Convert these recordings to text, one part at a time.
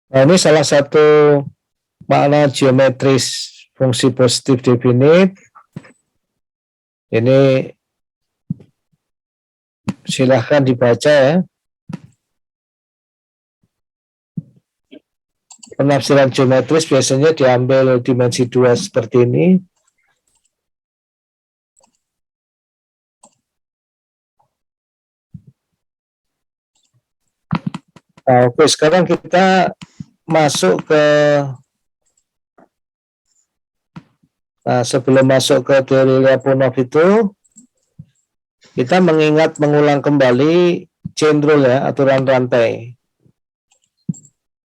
Nah, ini salah satu makna geometris fungsi positif definite. Ini silahkan dibaca ya. Penafsiran geometris biasanya diambil dimensi 2 seperti ini. Nah, oke, sekarang kita masuk ke sebelum masuk ke teori Lyapunov itu, kita mengulang kembali chain rule ya, aturan rantai.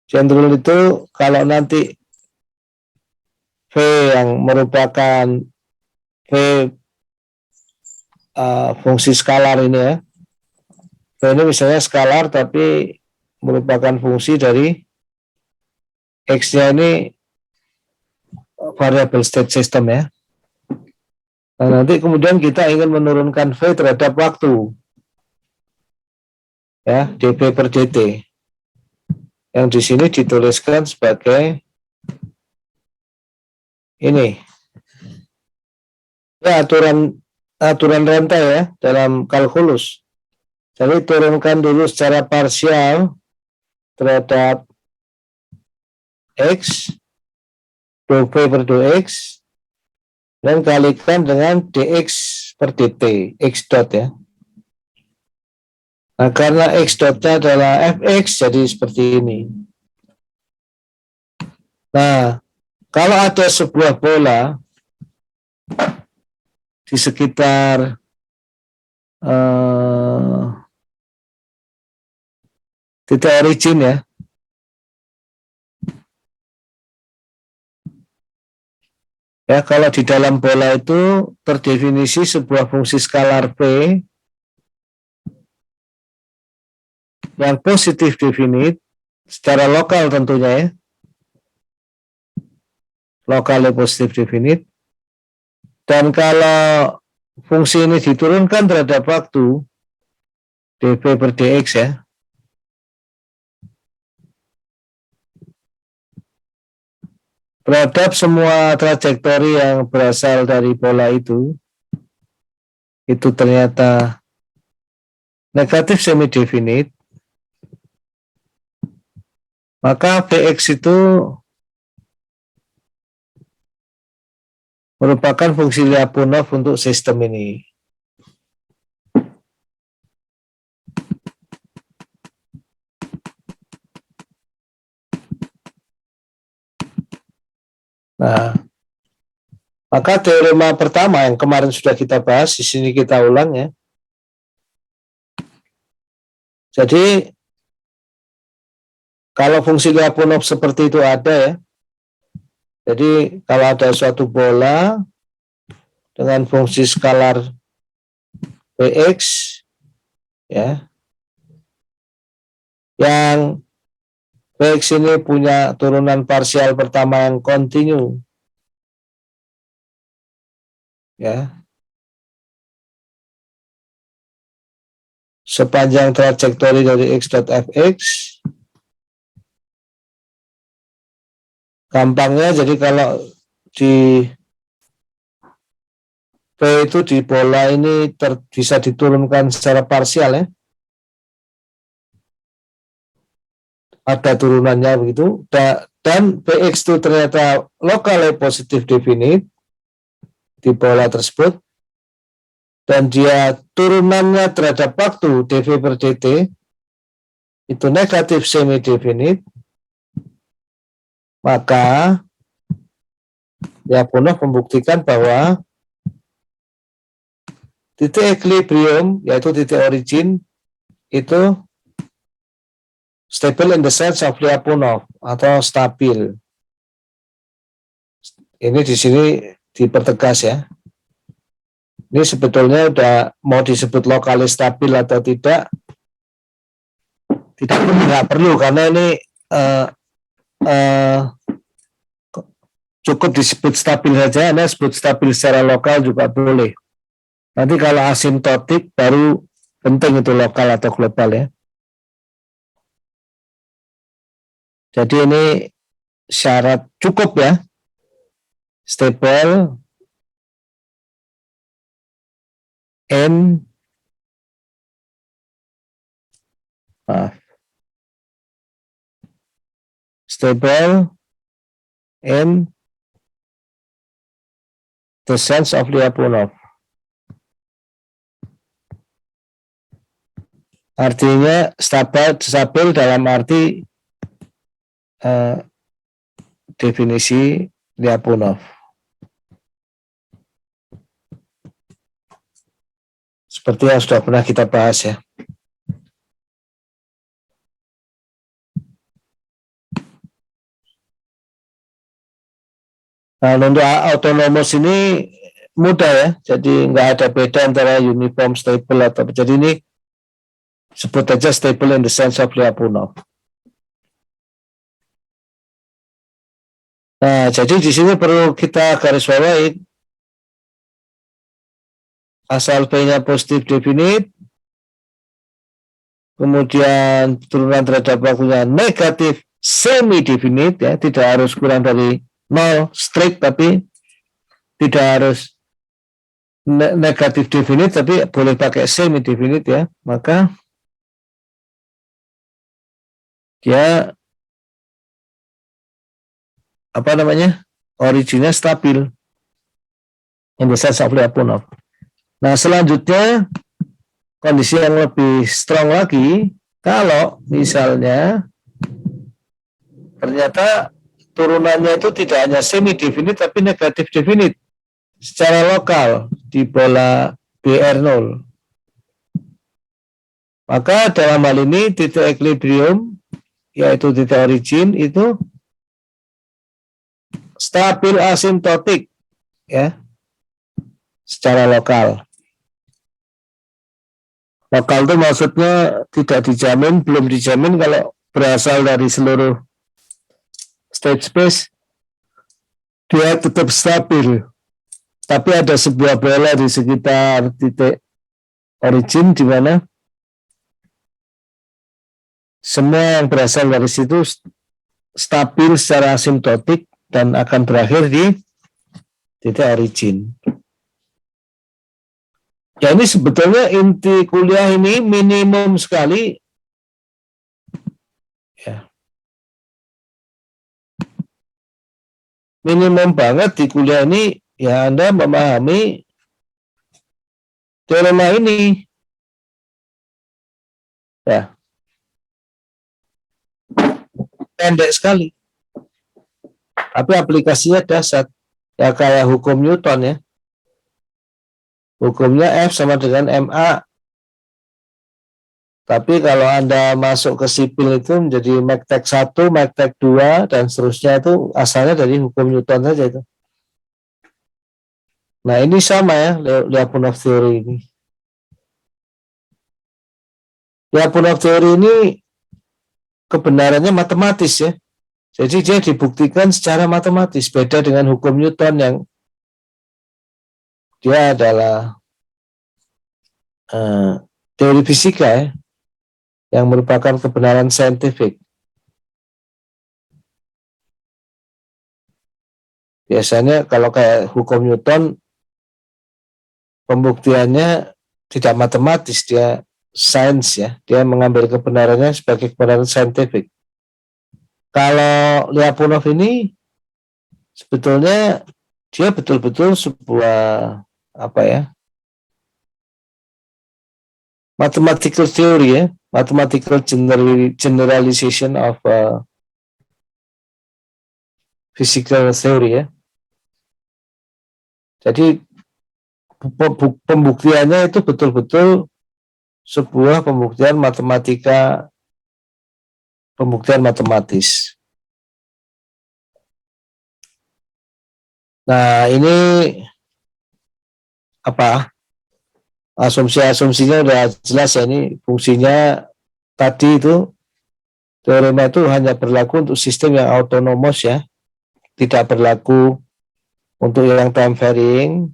Chain rule itu kalau nanti V yang merupakan V fungsi skalar ini ya, V ini misalnya skalar tapi merupakan fungsi dari X-nya ini variable state system ya. Nah, nanti kemudian kita ingin menurunkan V terhadap waktu ya, dV per dt yang di sini dituliskan sebagai ini ya, aturan rantai ya dalam kalkulus. Jadi turunkan dulu secara parsial terhadap X, dV per dx, dan kalikan dengan dx per dt, x dot ya. Nah, karena x dotnya adalah fx, jadi seperti ini. Nah, kalau ada sebuah bola di sekitar titik origin ya, ya, kalau di dalam bola itu terdefinisi sebuah fungsi skalar P yang positif definite secara lokal tentunya ya, lokalnya positif definite, dan kalau fungsi ini diturunkan terhadap waktu dv per dx ya, terhadap semua trajektori yang berasal dari bola itu ternyata negatif semi definite, maka Px itu merupakan fungsi Lyapunov untuk sistem ini. Nah, maka teorema pertama yang kemarin sudah kita bahas, di sini kita ulang ya. Jadi kalau fungsi Lyapunov seperti itu ada ya. Jadi kalau ada suatu bola dengan fungsi skalar Px ya, yang Px ini punya turunan parsial pertama yang kontinu ya, sepanjang trajektori dari x dot fx. Gampangnya jadi kalau di P itu di bola ini bisa diturunkan secara parsial ya, ada turunannya begitu, dan Px itu ternyata lokal positif definite di bola tersebut, dan dia turunannya terhadap waktu dv per dt itu negatif semi definite, maka Lyapunov membuktikan bahwa titik equilibrium, yaitu titik origin, itu stable in the sense of Lyapunov atau stabil. Ini di sini dipertegas ya. Ini sebetulnya udah mau disebut lokalis stabil atau tidak nggak perlu, karena ini cukup disebut stabil saja. Anda sebut stabil secara lokal juga boleh. Nanti kalau asimptotik baru penting itu lokal atau global ya. Jadi ini syarat cukup ya, stable in stable in the sense of Lyapunov. Artinya stabil dalam arti definisi Lyapunov. Seperti yang sudah pernah kita bahas ya. Nah, untuk autonomous ini mudah ya, jadi nggak ada beda antara uniform, stable atau jadi ini sebut aja stable in the sense of Lyapunov. Nah, jadi di sini perlu kita garis bawahi asal P-nya positif definite, kemudian turunan terhadap waktunya negatif semi definite ya, tidak harus kurang dari 0 strict, tapi tidak harus negatif definite, tapi boleh pakai semi definite ya, maka dia apa namanya, originnya stabil in the sense of Lyapunov. Nah, selanjutnya kondisi yang lebih strong lagi, kalau misalnya ternyata turunannya itu tidak hanya semi definite tapi negatif definite secara lokal di bola BR0. Maka dalam hal ini titik equilibrium yaitu titik origin itu stabil asimptotik ya, secara lokal. Lokal itu maksudnya tidak dijamin, belum dijamin kalau berasal dari seluruh state space dia tetap stabil. Tapi ada sebuah bola di sekitar titik origin di mana semua yang berasal dari situ stabil secara asimptotik dan akan berakhir di titik origin. Ya, ini sebetulnya inti kuliah ini minimum sekali ya. Minimum banget di kuliah ini ya, Anda memahami teorema ini ya, pendek sekali tapi aplikasinya dasar ya, kayak hukum Newton ya, hukumnya F sama dengan MA, tapi kalau Anda masuk ke sipil itu menjadi MACTEC 1, MACTEC 2 dan seterusnya, itu asalnya dari hukum Newton saja itu. Nah, ini sama ya, Lyapunov theory ini. Lyapunov theory ini kebenarannya matematis ya. Jadi dia dibuktikan secara matematis, beda dengan hukum Newton yang dia adalah teori fisika ya, yang merupakan kebenaran saintifik. Biasanya kalau kayak hukum Newton, pembuktiannya tidak matematis, dia sains ya, dia mengambil kebenarannya sebagai kebenaran saintifik. Kalau Lyapunov ini sebetulnya dia betul-betul sebuah apa ya, mathematical theory ya, mathematical generalization of physical theory ya. Jadi pembuktiannya itu betul-betul sebuah pembuktian matematika, pembuktian matematis. Nah, ini apa? Asumsi-asumsinya udah jelas ya, ini fungsinya tadi itu teorema itu hanya berlaku untuk sistem yang autonomous ya, tidak berlaku untuk yang time varying.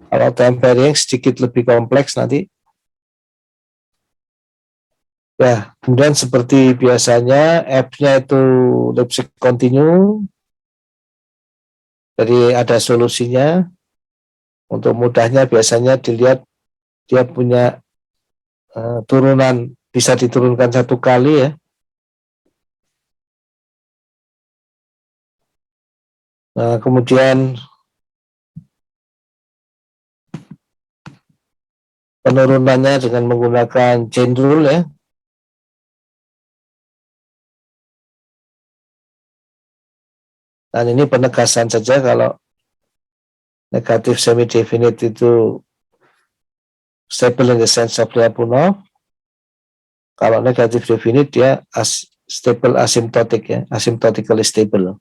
Kalau time varying sedikit lebih kompleks nanti. Ya, kemudian seperti biasanya F-nya itu Leipzig continue. Jadi ada solusinya. Untuk mudahnya biasanya dilihat dia punya turunan, bisa diturunkan satu kali ya. Nah, kemudian penurunannya dengan menggunakan chain rule ya. Dan ini penegasan saja kalau negatif semi definite itu stable in the sense of Lyapunov. Kalau negatif definite dia stable asymptotic ya, asymptotically stable.